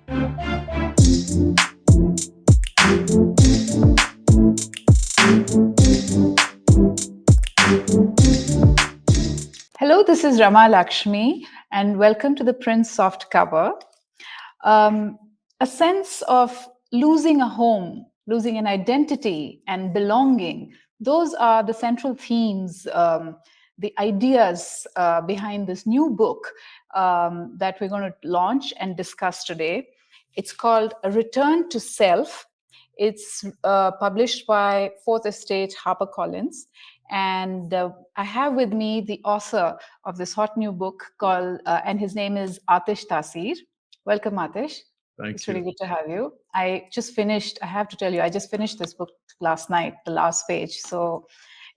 Hello, this is Rama Lakshmi, and welcome to the Print soft cover. A sense of losing a home, losing an identity and belonging, those are the central themes, the ideas behind this new book that we're going to launch and discuss today. It's called A Return to Self. It's published by Fourth Estate HarperCollins. And I have with me the author of this hot new book called, and his name is Aatish Taseer. Welcome, Aatish. It's really good to have you. I have to tell you, I just finished this book last night, the last page. So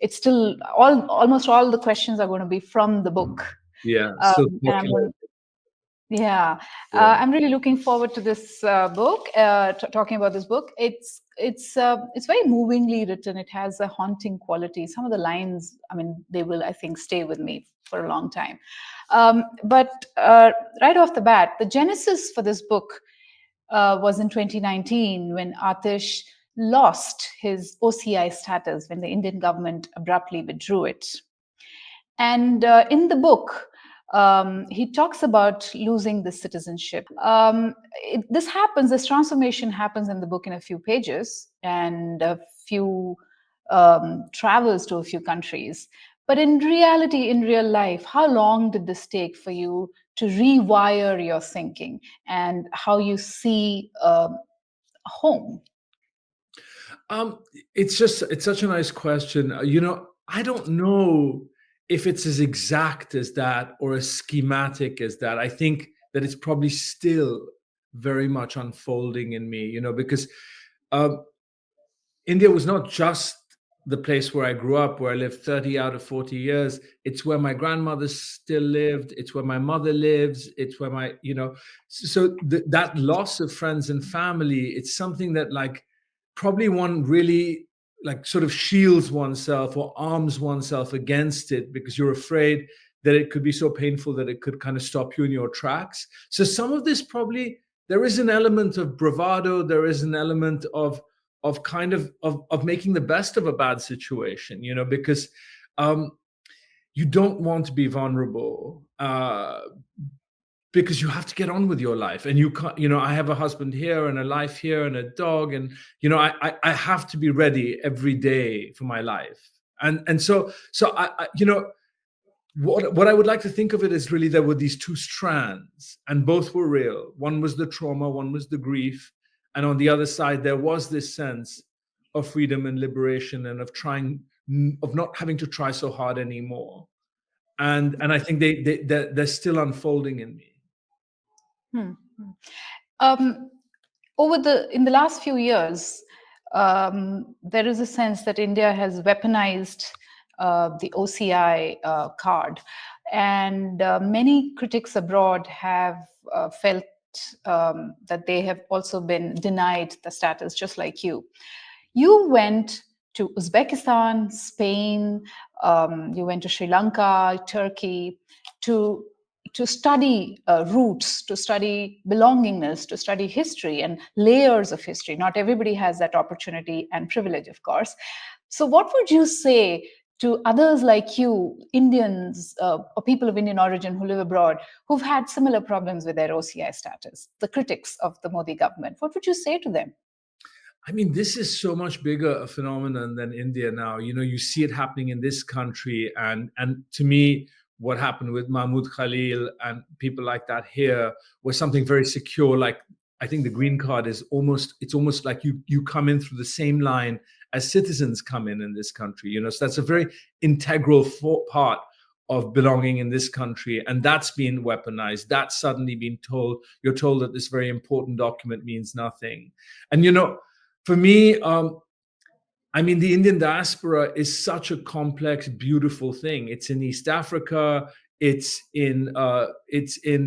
it's still almost all the questions are going to be from the book. Yeah. I'm really looking forward to this book, talking about this book. It's very movingly written. It has a haunting quality. Some of the lines, they will, I think, stay with me for a long time. But right off the bat, the genesis for this book was in 2019 when Aatish lost his OCI status, when the Indian government abruptly withdrew it. And in the book, he talks about losing the citizenship. This transformation happens in the book in a few pages and a few travels to a few countries. But in reality, in real life, how long did this take for you to rewire your thinking and how you see home? It's such a nice question. I don't know if it's as exact as that or as schematic as that. I think that it's probably still very much unfolding in me, because India was not just the place where I grew up, where I lived 30 out of 40 years. It's where my grandmother still lived. It's where my mother lives. It's where that loss of friends and family, it's something that probably one really sort of shields oneself or arms oneself against it because you're afraid that it could be so painful that it could kind of stop you in your tracks. So some of this probably, there is an element of bravado, there is an element of making the best of a bad situation, because you don't want to be vulnerable because you have to get on with your life, and you can't, I have a husband here and a life here and a dog, and I have to be ready every day for my life, and so I what I would like to think of it is really there were these two strands, and both were real. One was the trauma, one was the grief, and on the other side there was this sense of freedom and liberation and of not having to try so hard anymore, and I think they're still unfolding in me. In the last few years, there is a sense that India has weaponized the OCI card, and many critics abroad have felt that they have also been denied the status, just like you. You went to Uzbekistan, Spain, you went to Sri Lanka, Turkey, to study roots, to study belongingness, to study history and layers of history. Not everybody has that opportunity and privilege, of course. So what would you say to others like you, Indians or people of Indian origin who live abroad, who've had similar problems with their OCI status, the critics of the Modi government? What would you say to them? This is so much bigger a phenomenon than India now. You see it happening in this country, and to me, what happened with Mahmoud Khalil and people like that here was something very secure. Like, I think the green card is almost like you come in through the same line as citizens come in this country. So that's a very integral part of belonging in this country, and that's been weaponized. That's suddenly been you're told that this very important document means nothing. And for me, the Indian diaspora is such a complex, beautiful thing. It's in East Africa, it's in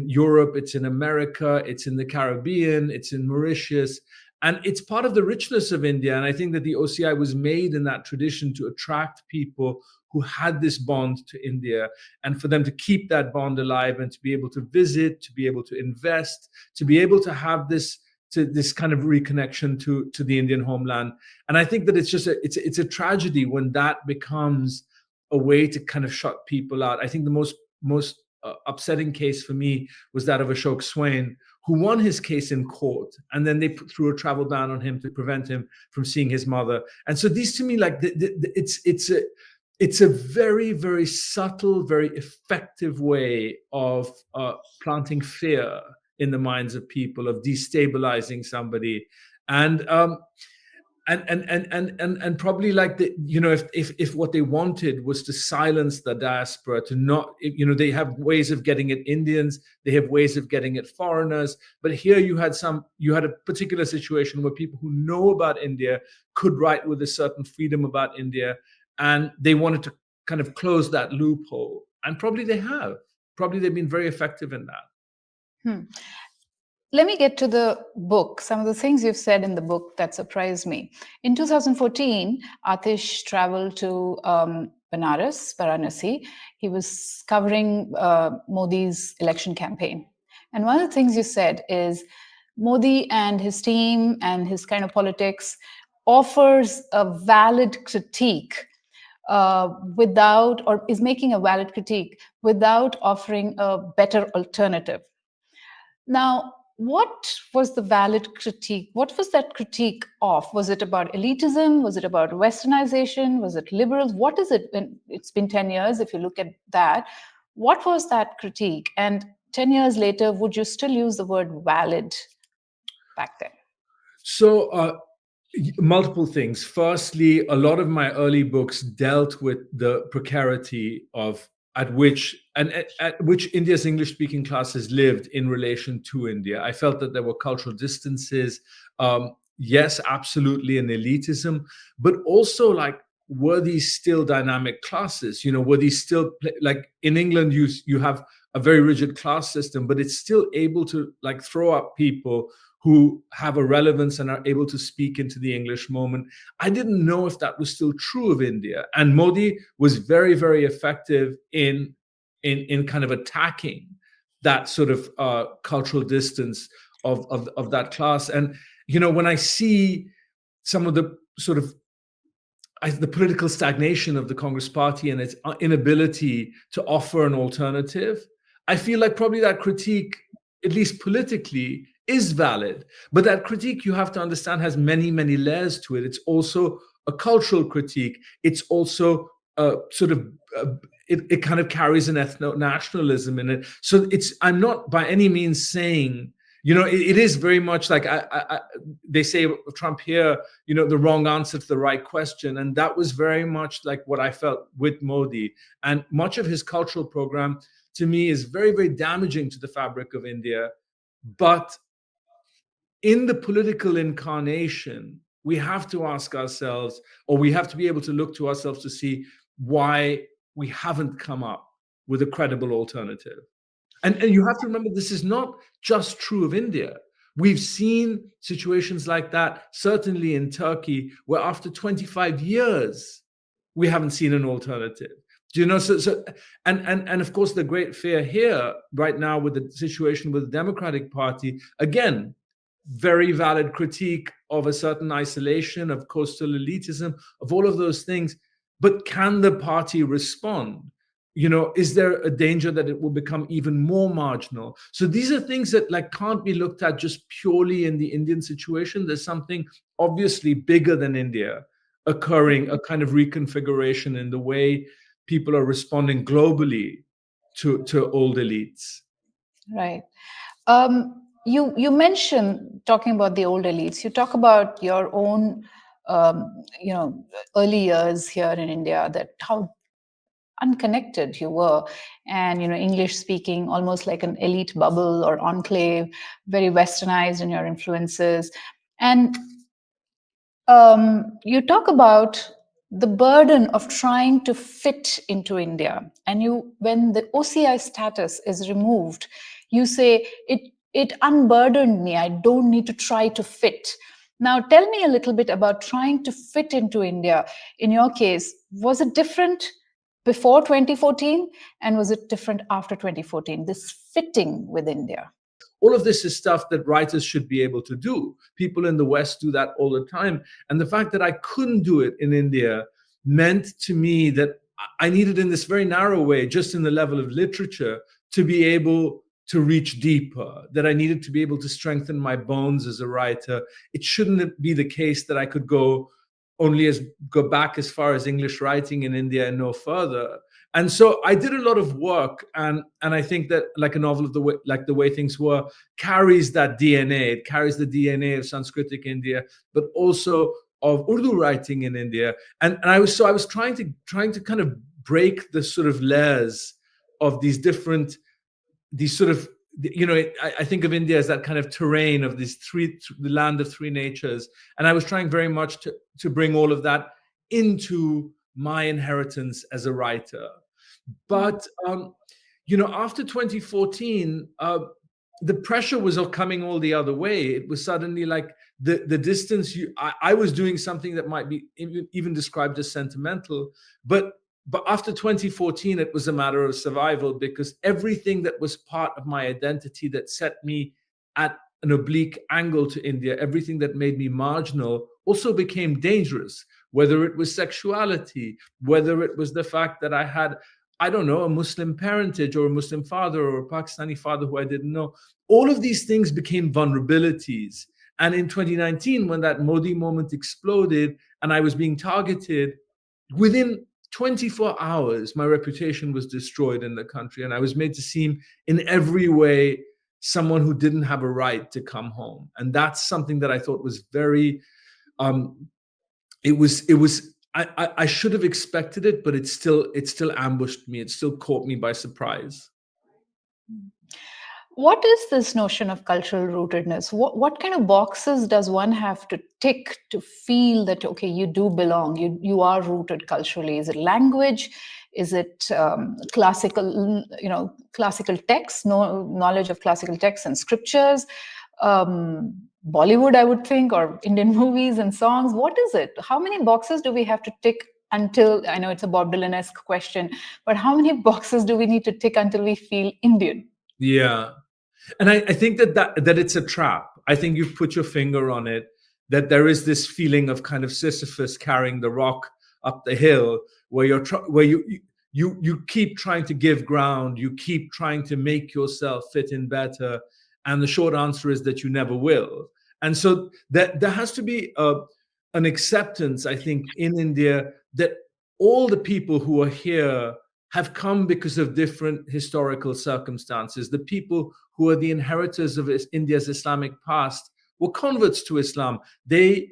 Europe, it's in America, it's in the Caribbean, it's in Mauritius, and it's part of the richness of India. And I think that the OCI was made in that tradition to attract people who had this bond to India, and for them to keep that bond alive and to be able to visit, to be able to invest, to be able to have this kind of reconnection to the Indian homeland. And I think that it's a tragedy when that becomes a way to kind of shut people out. I think the most upsetting case for me was that of Ashok Swain, who won his case in court, and then they threw a travel ban on him to prevent him from seeing his mother. And so these, to me, like it's a very, very subtle, very effective way of planting fear in the minds of people, of destabilizing somebody. And probably like if what they wanted was to silence the diaspora, to not, they have ways of getting at Indians, they have ways of getting at foreigners, but here you had a particular situation where people who know about India could write with a certain freedom about India, and they wanted to kind of close that loophole, and probably they've been very effective in that. Let me get to the book. Some of the things you've said in the book that surprised me. In 2014, Aatish traveled to Varanasi. He was covering Modi's election campaign. And one of the things you said is Modi and his team and his kind of politics offers a valid critique is making a valid critique without offering a better alternative. Now, what was the valid critique? What was that critique of? Was it about elitism? Was it about westernization? Was it liberals? What is it? It's been 10 years, if you look at that. What was that critique? And 10 years later, would you still use the word valid back then? So, multiple things. Firstly, a lot of my early books dealt with the precarity of at which India's English-speaking classes lived in relation to India. I felt that there were cultural distances. Yes, absolutely, an elitism, but also like, were these still dynamic classes? Were these still like in England? You have a very rigid class system, but it's still able to like throw up people who have a relevance and are able to speak into the English moment. I didn't know if that was still true of India. And Modi was very, very effective in kind of attacking that sort of cultural distance of that class. And, when I see some of the sort of the political stagnation of the Congress party and its inability to offer an alternative, I feel like probably that critique, at least politically, is valid. But that critique, you have to understand, has many, many layers to it. It's also a cultural critique. It's also it kind of carries an ethno-nationalism in it. So I'm not by any means saying, it is very much like they say of Trump here, the wrong answer to the right question. And that was very much like what I felt with Modi. And much of his cultural program, to me, is very, very damaging to the fabric of India. But in the political incarnation, we have to ask ourselves, or we have to be able to look to ourselves to see why we haven't come up with a credible alternative. And you have to remember, this is not just true of India. We've seen situations like that, certainly in Turkey, where after 25 years, we haven't seen an alternative. And of course, the great fear here right now with the situation with the Democratic Party, again, very valid critique of a certain isolation, of coastal elitism, of all of those things. But can the party respond? Is there a danger that it will become even more marginal? So these are things that can't be looked at just purely in the Indian situation. There's something obviously bigger than India occurring, a kind of reconfiguration in the way people are responding globally to old elites. Right. You mentioned, talking about the old elites, you talk about your own early years here in India, that how unconnected you were, and English speaking, almost like an elite bubble or enclave, very westernized in your influences. And you talk about the burden of trying to fit into India, and when the OCI status is removed, you say it unburdened me. I don't need to try to fit. Now, tell me a little bit about trying to fit into India. In your case, was it different before 2014, and was it different after 2014? This fitting with India. All of this is stuff that writers should be able to do. People in the West do that all the time. And the fact that I couldn't do it in India meant to me that I needed, in this very narrow way, just in the level of literature, to be able to reach deeper, that I needed to be able to strengthen my bones as a writer. It shouldn't be the case that I could go back as far as English writing in India and no further. And so I did a lot of work, and I think that, like a novel of the way things were, carries that DNA. It carries the DNA of Sanskritic India, but also of Urdu writing in India. And I was trying to kind of break the sort of layers of these sort of, I think of India as that kind of terrain of the land of three natures. And I was trying very much to bring all of that into my inheritance as a writer. But after 2014, the pressure was coming all the other way. It was suddenly like the distance. I was doing something that might be even described as sentimental, but after 2014, it was a matter of survival, because everything that was part of my identity that set me at an oblique angle to India, everything that made me marginal, also became dangerous. Whether it was sexuality, whether it was the fact that I had, I don't know, a Muslim parentage or a Muslim father or a Pakistani father who I didn't know. All of these things became vulnerabilities. And in 2019, when that Modi moment exploded and I was being targeted, within 24 hours, my reputation was destroyed in the country. And I was made to seem in every way someone who didn't have a right to come home. And that's something that I thought was very, I should have expected it, but it still ambushed me. It still caught me by surprise. What is this notion of cultural rootedness? What kind of boxes does one have to tick to feel that, okay, you do belong, you are rooted culturally? Is it language? Is it classical texts, knowledge of classical texts and scriptures? Bollywood, I would think, or Indian movies and songs. What is it? How many boxes do we have to tick until, I know it's a Bob Dylan-esque question, but how many boxes do we need to tick until we feel Indian? Yeah. And I think that it's a trap. I think you've put your finger on it, that there is this feeling of kind of Sisyphus carrying the rock up the hill, where you keep trying to give ground, you keep trying to make yourself fit in better, and the short answer is that you never will. And so there has to be an acceptance, I think, in India, that all the people who are here have come because of different historical circumstances. The people who are the inheritors of India's Islamic past were converts to Islam. They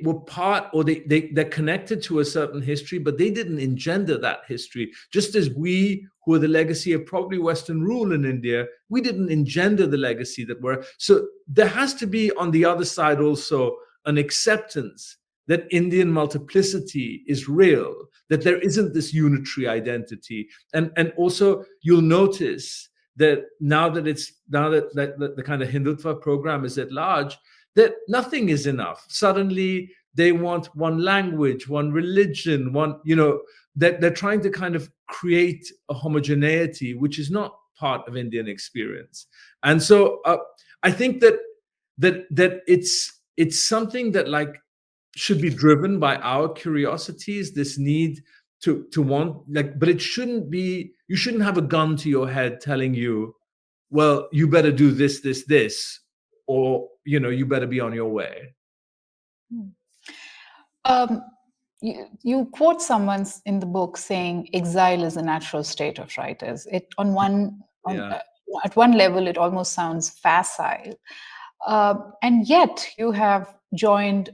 were part, or they're connected to a certain history, but they didn't engender that history. Just as we, who are the legacy of probably Western rule in India, we didn't engender the legacy that we're. So there has to be, on the other side, also an acceptance that Indian multiplicity is real, that there isn't this unitary identity. And also you'll notice that now that the kind of Hindutva program is at large, that nothing is enough. Suddenly they want one language, one religion, that they're trying to kind of create a homogeneity, which is not part of Indian experience. And so I think that it's something that, like, should be driven by our curiosities, this need to want, like, but it shouldn't be, you shouldn't have a gun to your head telling you, well, you better do this, or you better be on your way. You quote someone in the book saying exile is a natural state of writers. At one level, it almost sounds facile, and yet you have joined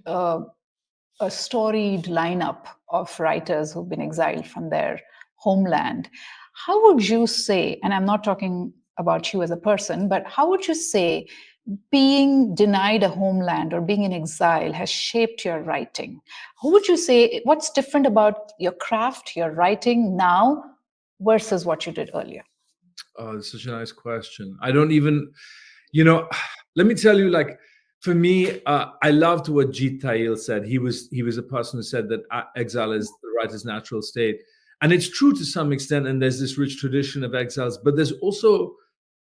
a storied lineup of writers who've been exiled from their homeland. How would you say, and I'm not talking about you as a person, but how would you say being denied a homeland or being in exile has shaped your writing? How would you say, what's different about your craft, your writing now versus what you did earlier? Oh, that's such a nice question. I don't even, let me tell you, like, For me, I loved what Jeet Thayil said. He was a person who said that exile is the writer's natural state, and it's true to some extent. And there's this rich tradition of exiles, but there's also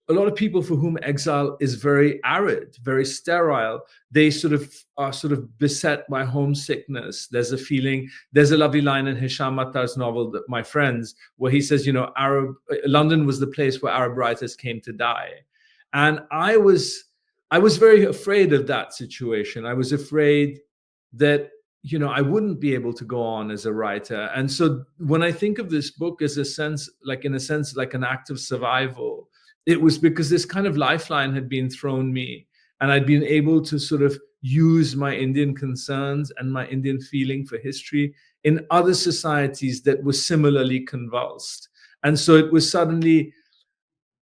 a lot of people for whom exile is very arid, very sterile. They sort of are sort of beset by homesickness. There's a feeling. There's a lovely line in Hisham Attar's novel, My Friends, where he says, London was the place where Arab writers came to die, and I was very afraid of that situation. I was afraid that I wouldn't be able to go on as a writer. And so when I think of this book as in a sense, like an act of survival, it was because this kind of lifeline had been thrown me, and I'd been able to sort of use my Indian concerns and my Indian feeling for history in other societies that were similarly convulsed. And so it was suddenly,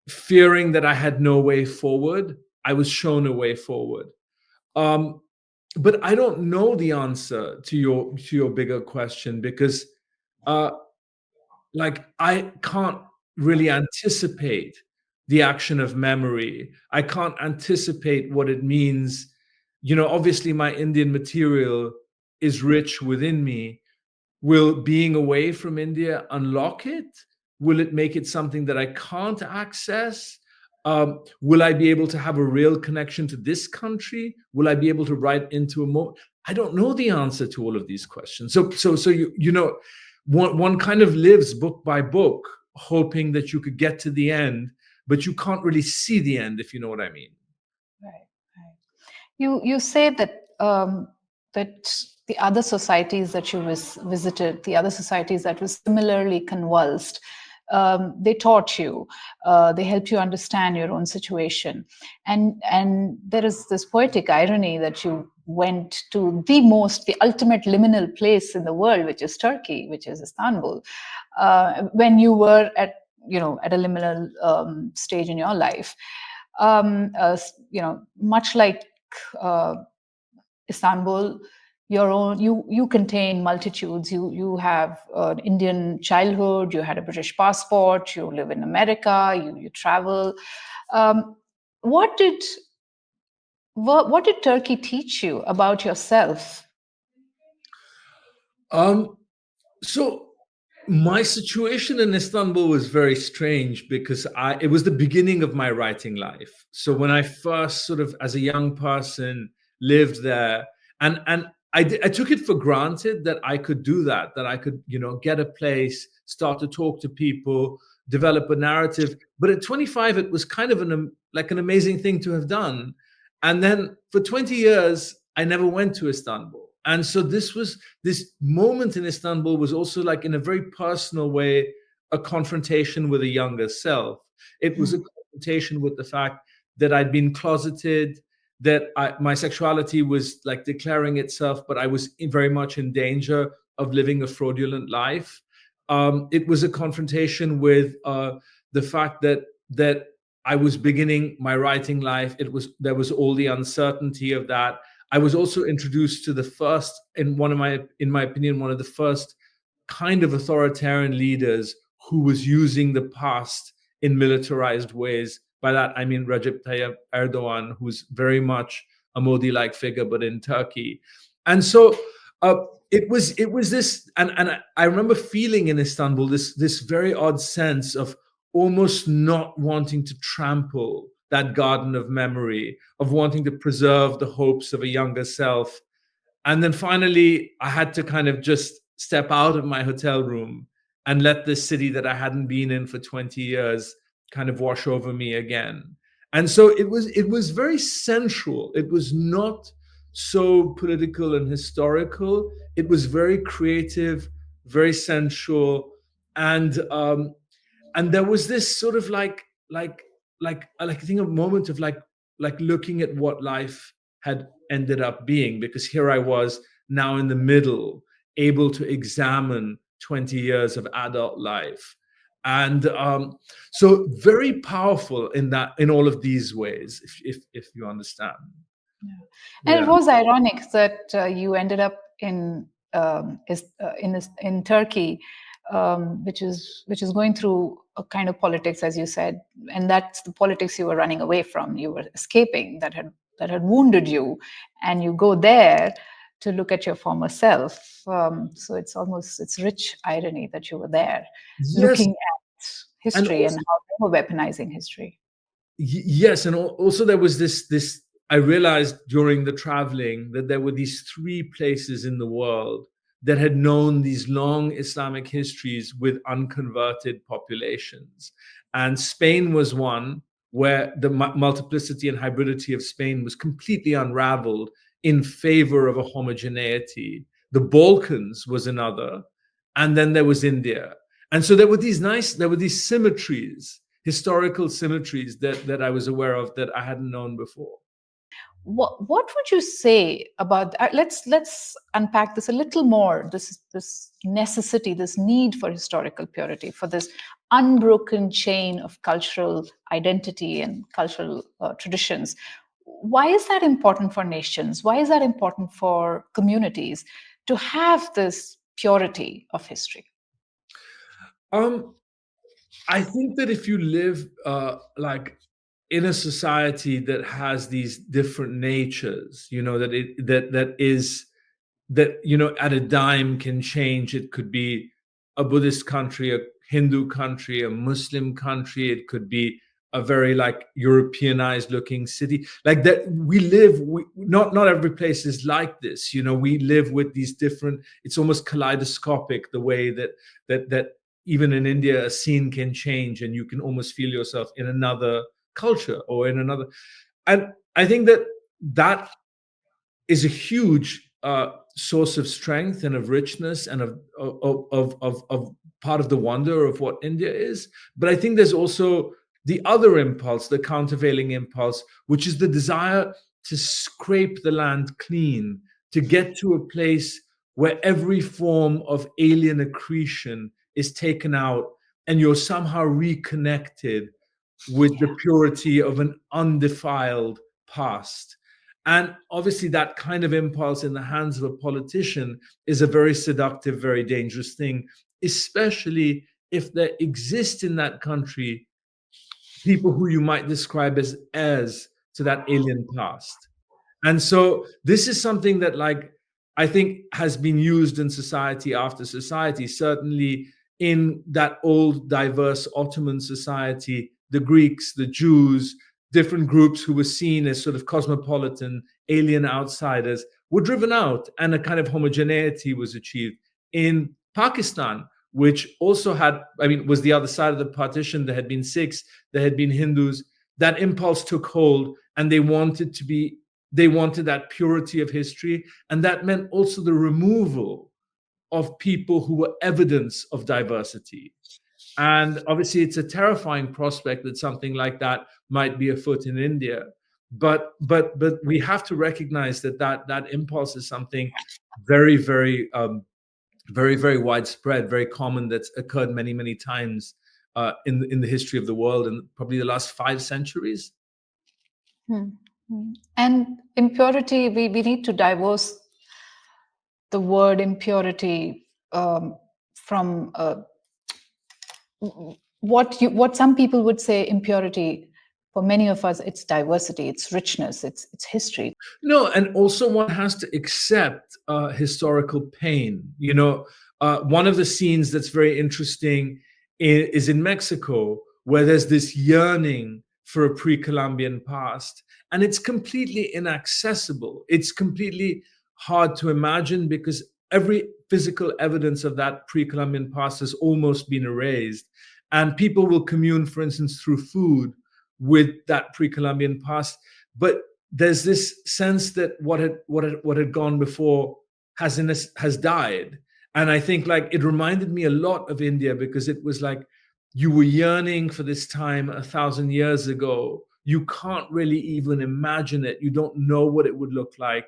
fearing that I had no way forward, I was shown a way forward. But I don't know the answer to your bigger question, because like, I can't really anticipate the action of memory. I can't anticipate what it means. Obviously my Indian material is rich within me. Will being away from India unlock it? Will it make it something that I can't access? Will I be able to have a real connection to this country? Will I be able to write into a moment? I don't know the answer to all of these questions. So one kind of lives book by book, hoping that you could get to the end, but you can't really see the end, if you know what I mean. Right, right. You say that that the other societies that you visited, the other societies that were similarly convulsed, they taught you, they helped you understand your own situation, and there is this poetic irony that you went to the ultimate liminal place in the world, which is Turkey, which is Istanbul, when you were at a liminal stage in your life. Much like Istanbul, you contain multitudes. You have an Indian childhood. You had a British passport. You live in America. You travel. What did Turkey teach you about yourself? So my situation in Istanbul was very strange, because it was the beginning of my writing life. So when I first sort of, as a young person, lived there, and I took it for granted that I could do that I could, get a place, start to talk to people, develop a narrative. But at 25, it was kind of an amazing thing to have done. And then for 20 years, I never went to Istanbul. And so this moment in Istanbul was also, like, in a very personal way, a confrontation with a younger self. It was a confrontation with the fact that I'd been closeted, that my sexuality was like declaring itself, but I was very much in danger of living a fraudulent life. It was a confrontation with the fact that I was beginning my writing life. There was all the uncertainty of that. I was also introduced to the first, in my opinion, one of the first kind of authoritarian leaders who was using the past in militarized ways. By that, I mean Recep Tayyip Erdogan, who's very much a Modi-like figure, but in Turkey. And so it was this, and I remember feeling in Istanbul this very odd sense of almost not wanting to trample that garden of memory, of wanting to preserve the hopes of a younger self. And then finally, I had to kind of just step out of my hotel room and let this city that I hadn't been in for 20 years kind of wash over me again. And so it was very sensual. It was not so political and historical. It was very creative, very sensual, and there was this sort of like I think a moment of like looking at what life had ended up being, because here I was now in the middle, able to examine 20 years of adult life. And so very powerful in all of these ways, if you understand. Yeah. And it was ironic that you ended up in Turkey, which is going through a kind of politics, as you said, and that's the politics you were running away from. You were escaping, that had wounded you, and you go there to look at your former self. So it's rich irony that you were there Yes, looking at and history and also how they were weaponizing history. yes, and also there was this. I realized during the traveling that there were these three places in the world that had known these long Islamic histories with unconverted populations, and Spain was one where the multiplicity and hybridity of Spain was completely unraveled in favor of a homogeneity. The Balkans was another, and then there was India. And so there were these symmetries, historical symmetries that I was aware of that I hadn't known before. What would you say about let's unpack this a little more, this necessity, this need for historical purity, for this unbroken chain of cultural identity and cultural traditions. Why is that important for nations? Why is that important for communities to have this purity of history? Um, I think that if you live like in a society that has these different natures, that it that is that at a dime can change. It could be a Buddhist country, a Hindu country, a Muslim country. It could be a very like Europeanized looking city. Like that, not every place is like this. We live with these different. It's almost kaleidoscopic the way that even in India a scene can change, and you can almost feel yourself in another culture or in another. And I think that is a huge source of strength and of richness and of part of the wonder of what India is. But I think there's also the other impulse, the countervailing impulse, which is the desire to scrape the land clean, to get to a place where every form of alien accretion is taken out and you're somehow reconnected with the purity of an undefiled past. And obviously, that kind of impulse in the hands of a politician is a very seductive, very dangerous thing, especially if there exist in that country people who you might describe as heirs to that alien past. And so this is something that, like, I think has been used in society after society. Certainly in that old, diverse Ottoman society, the Greeks, the Jews, different groups who were seen as sort of cosmopolitan, alien outsiders were driven out, and a kind of homogeneity was achieved. In Pakistan, which also had, I mean, was the other side of the partition, there had been Sikhs, there had been Hindus. That impulse took hold, and they wanted that purity of history, and that meant also the removal of people who were evidence of diversity. And obviously it's a terrifying prospect that something like that might be afoot in India, but we have to recognize that impulse is something very very widespread, very common, that's occurred many times in the history of the world, and probably the last 5 centuries. And impurity, we need to divorce the word impurity from what some people would say impurity. For many of us, it's diversity, it's richness, it's history. No, and also one has to accept historical pain. One of the scenes that's very interesting is in Mexico, where there's this yearning for a pre-Columbian past, and it's completely inaccessible. It's completely hard to imagine because every physical evidence of that pre-Columbian past has almost been erased. And people will commune, for instance, through food with that pre-Columbian past. But there's this sense that what had gone before has died. And I think, like, it reminded me a lot of India, because it was like you were yearning for this time 1,000 years ago. You can't really even imagine it. You don't know what it would look like.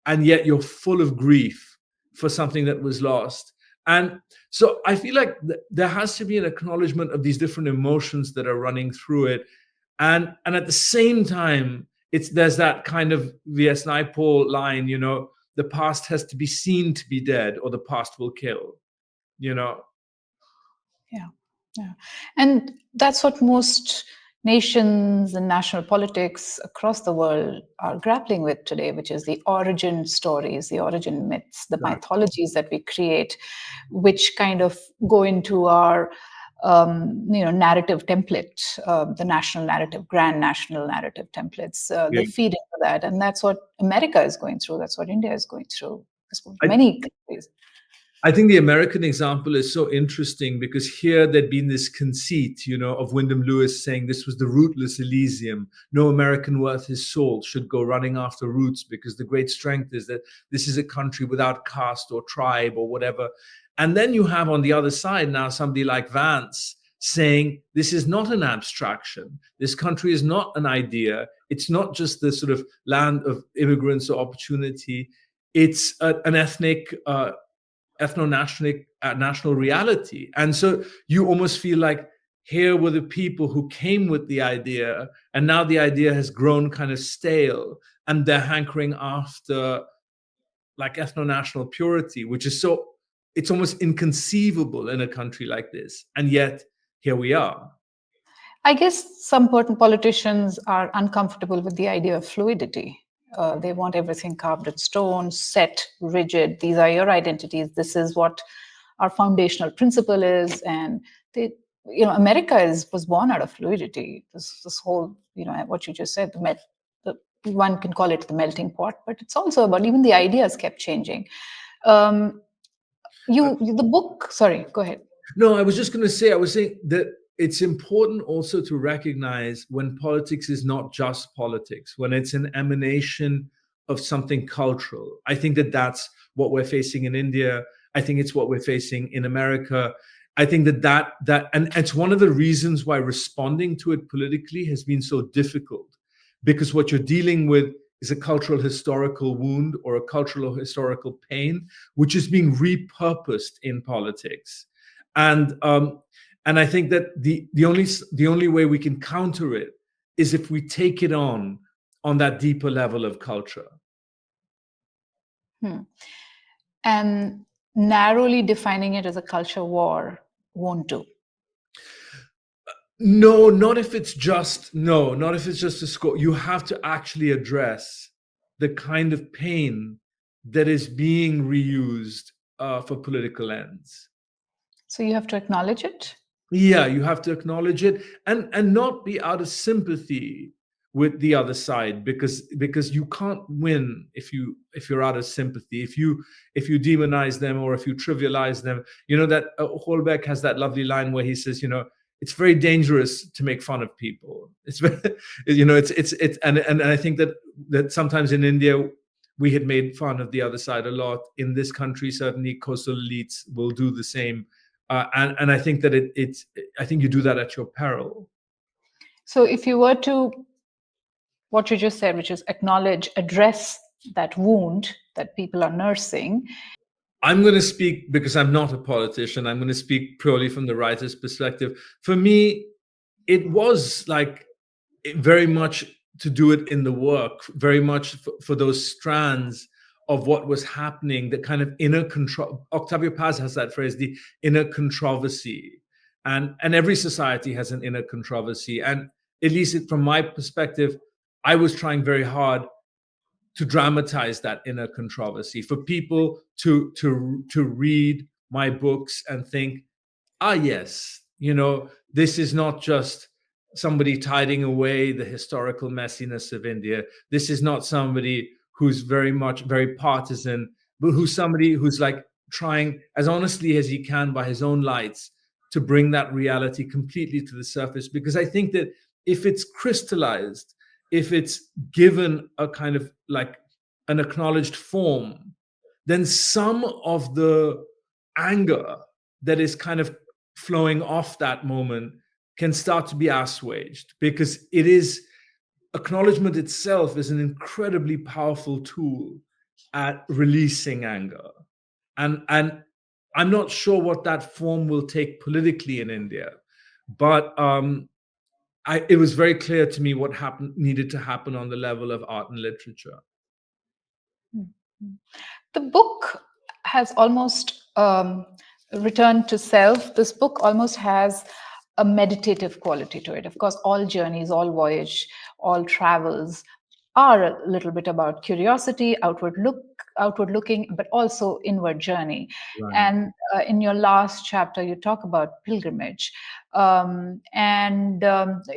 And yet you're full of grief for something that was lost. And so I feel like there has to be an acknowledgement of these different emotions that are running through it. And at the same time, there's that kind of V.S. Naipaul line, the past has to be seen to be dead, or the past will kill. Yeah. And that's what most nations and national politics across the world are grappling with today, which is the origin stories, the origin myths, the Right. mythologies that we create, which kind of go into our narrative template, the national narrative, grand national narrative templates. They Yeah. feed into that, and that's what America is going through. That's what India is going through. That's what I, many countries. I think the American example is so interesting because here there'd been this conceit, of Wyndham Lewis saying this was the rootless Elysium. No American worth his salt should go running after roots because the great strength is that this is a country without caste or tribe or whatever. And then you have on the other side now somebody like Vance saying this is not an abstraction. This country is not an idea. It's not just the sort of land of immigrants or opportunity. It's an ethnic national reality. And so you almost feel like here were the people who came with the idea, and now the idea has grown kind of stale, and they're hankering after like ethno-national purity, which is so, it's almost inconceivable in a country like this. And yet here we are. I guess some politicians are uncomfortable with the idea of fluidity. They want everything carved in stone, set, rigid. These are your identities. This is what our foundational principle is. And they, America was born out of fluidity. This whole, what you just said, the one can call it the melting pot, but it's also about even the ideas kept changing. The book. Sorry, go ahead. No, I was just going to say, I was saying that it's important also to recognize when politics is not just politics, when it's an emanation of something cultural. I think that that's what we're facing in India. I think it's what we're facing in America. I think and it's one of the reasons why responding to it politically has been so difficult, because what you're dealing with is a cultural historical wound or a cultural historical pain, which is being repurposed in politics. And I think that the only way we can counter it is if we take it on that deeper level of culture. And narrowly defining it as a culture war won't do. No, not if it's just a score. You have to actually address the kind of pain that is being reused for political ends. So you have to acknowledge it? Yeah, you have to acknowledge it and not be out of sympathy with the other side, because you can't win if you're out of sympathy, if you demonize them or if you trivialize them. That Holbeck has that lovely line where he says, it's very dangerous to make fun of people. It's and I think that sometimes in India we had made fun of the other side a lot. In this country, certainly coastal elites will do the same. And I think that I think you do that at your peril. So if you were to, what you just said, which is acknowledge, address that wound that people are nursing. I'm going to speak, because I'm not a politician, I'm going to speak purely from the writer's perspective. For me, it was like very much to do it in the work, very much for those strands of what was happening, the kind of inner control. Octavio Paz has that phrase, the inner controversy. And every society has an inner controversy. And at least from my perspective, I was trying very hard to dramatize that inner controversy, for people to read my books and think, yes, this is not just somebody tidying away the historical messiness of India. This is not somebody who's very partisan, but who's somebody who's like trying as honestly as he can by his own lights to bring that reality completely to the surface. Because I think that if it's crystallized, if it's given a kind of like an acknowledged form, then some of the anger that is kind of flowing off that moment can start to be assuaged, because it is, acknowledgement itself is an incredibly powerful tool at releasing anger. And I'm not sure what that form will take politically in India, but it was very clear to me what needed to happen on the level of art and literature. The book has almost returned to self. This book almost has a meditative quality to it. Of course, all journeys, all voyage, all travels are a little bit about curiosity, outward looking, but also inward journey. Right. And in your last chapter, you talk about pilgrimage, and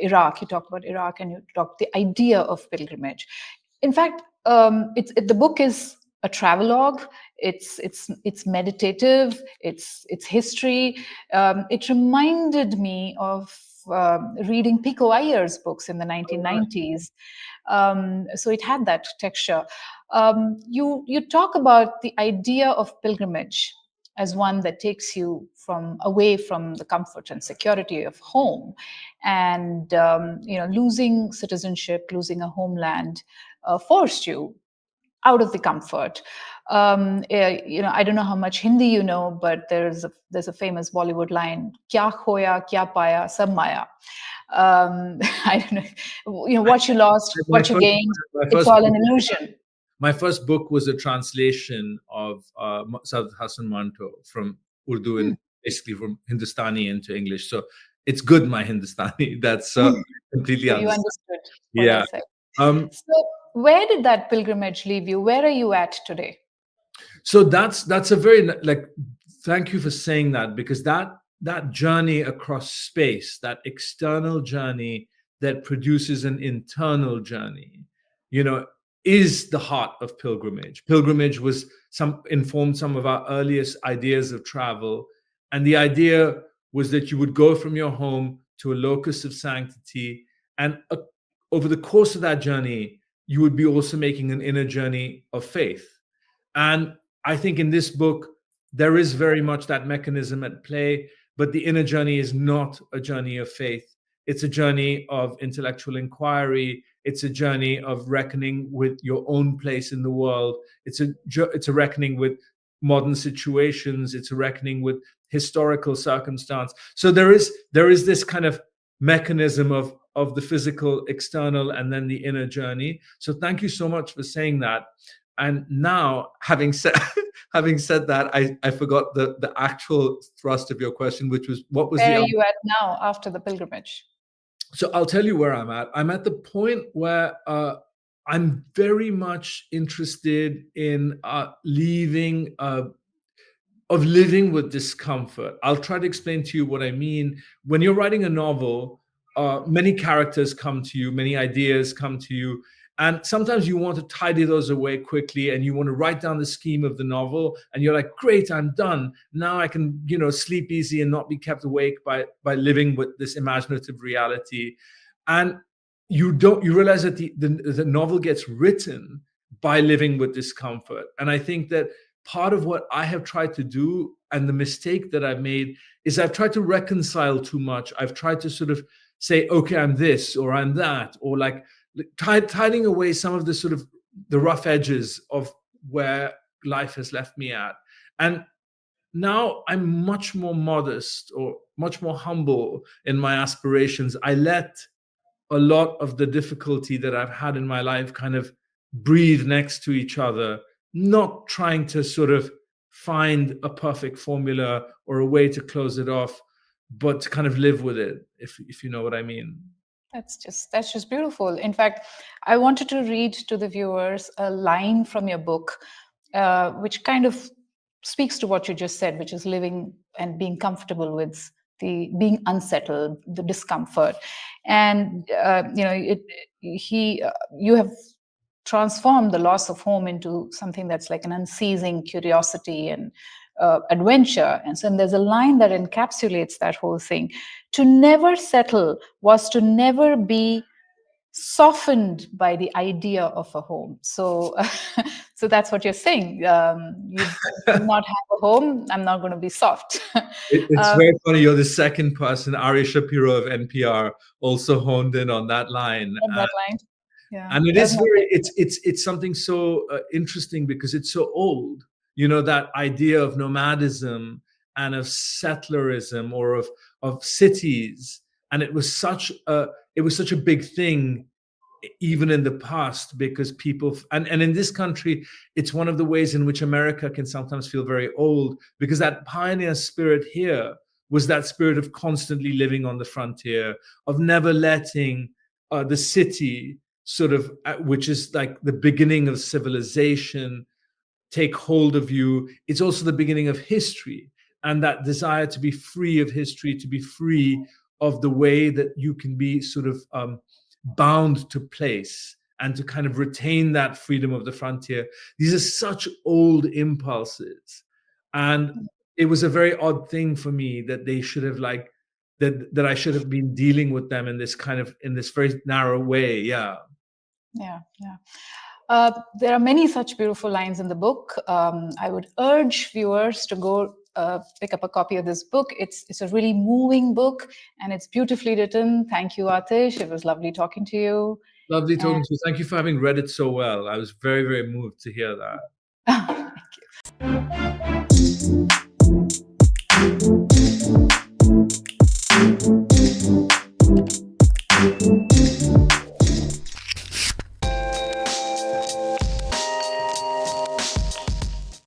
Iraq. You talk about Iraq, and you talk the idea of pilgrimage. In fact, the book is a travelogue. It's meditative. It's history. It reminded me of reading Pico Iyer's books in the 1990s. So it had that texture. You talk about the idea of pilgrimage as one that takes you from away from the comfort and security of home, and losing citizenship, losing a homeland, forced you out of the comfort. I don't know how much Hindi you know, but there's a famous Bollywood line: "Kya khoya, kya paya, sab maya." I don't know, what you lost, My what you first, gained, my it's first all book, an illusion. my first book was a translation of Saad Hassan Manto from Urdu Hmm. and basically from Hindustani into English. So it's good, my Hindustani. That's completely So you understand. understood what I Yeah. said. Um, So where did that pilgrimage leave you? Where are you at today? so that's a very like, thank you for saying that, because that journey across space, that external journey that produces an internal journey, you know, is the heart of pilgrimage. Pilgrimage was informed some of our earliest ideas of travel, and the idea was that you would go from your home to a locus of sanctity, and over the course of that journey you would be also making an inner journey of faith. And I think in this book, there is very much that mechanism at play, but the inner journey is not a journey of faith. It's a journey of intellectual inquiry. It's a journey of reckoning with your own place in the world. It's a reckoning with modern situations. It's a reckoning with historical circumstance. So there is this kind of mechanism of the physical external and then the inner journey. So thank you so much for saying that. And now, having said having said that, I forgot the actual thrust of your question, which was what was Where the are outcome? you at now after the pilgrimage? So I'll tell you where I'm at. I'm at the point where I'm very much interested in leaving of living with discomfort. I'll try to explain to you what I mean. When you're writing a novel, many characters come to you, many ideas come to you, and sometimes you want to tidy those away quickly, and you want to write down the scheme of the novel, and you're like, "Great, I'm done. Now I can, sleep easy and not be kept awake by living with this imaginative reality." And you realize that the novel gets written by living with discomfort. And I think that part of what I have tried to do, and the mistake that I've made, is I've tried to reconcile too much. I've tried to sort of say, okay, I'm this or I'm that, or like tidying away some of the sort of the rough edges of where life has left me at. And now I'm much more modest or much more humble in my aspirations. I let a lot of the difficulty that I've had in my life kind of breathe next to each other, not trying to sort of find a perfect formula or a way to close it off, but to kind of live with it, if you know what I mean. That's just beautiful. In fact, I wanted to read to the viewers a line from your book, which kind of speaks to what you just said, which is living and being comfortable with the being unsettled, the discomfort, and you have transformed the loss of home into something that's like an unceasing curiosity and adventure. And so there's a line that encapsulates that whole thing. To never settle was to never be softened by the idea of a home. So, so that's what you're saying. You do not have a home. I'm not going to be soft. It's uh, very funny. You're the second person, Ari Shapiro of NPR, also honed in on that line. on that line. Yeah, And it that's is my very favorite. it's something so interesting, because it's so old, that idea of nomadism and of settlerism, or of cities. And it was such a big thing even in the past, because people, and in this country, it's one of the ways in which America can sometimes feel very old, because that pioneer spirit here was that spirit of constantly living on the frontier, of never letting the city sort of, which is like the beginning of civilization, take hold of you. It's also the beginning of history, and that desire to be free of history, to be free of the way that you can be sort of bound to place, and to kind of retain that freedom of the frontier. These are such old impulses. And it was a very odd thing for me that they should have like, that I should have been dealing with them in this kind of, in this very narrow way. Yeah. Yeah, yeah. There are many such beautiful lines in the book. I would urge viewers to go pick up a copy of this book. It's a really moving book, and it's beautifully written. Thank you, Aatish. It was lovely talking to you. Lovely talking to you. Thank you for having read it so well. I was very, very moved to hear that. Thank you.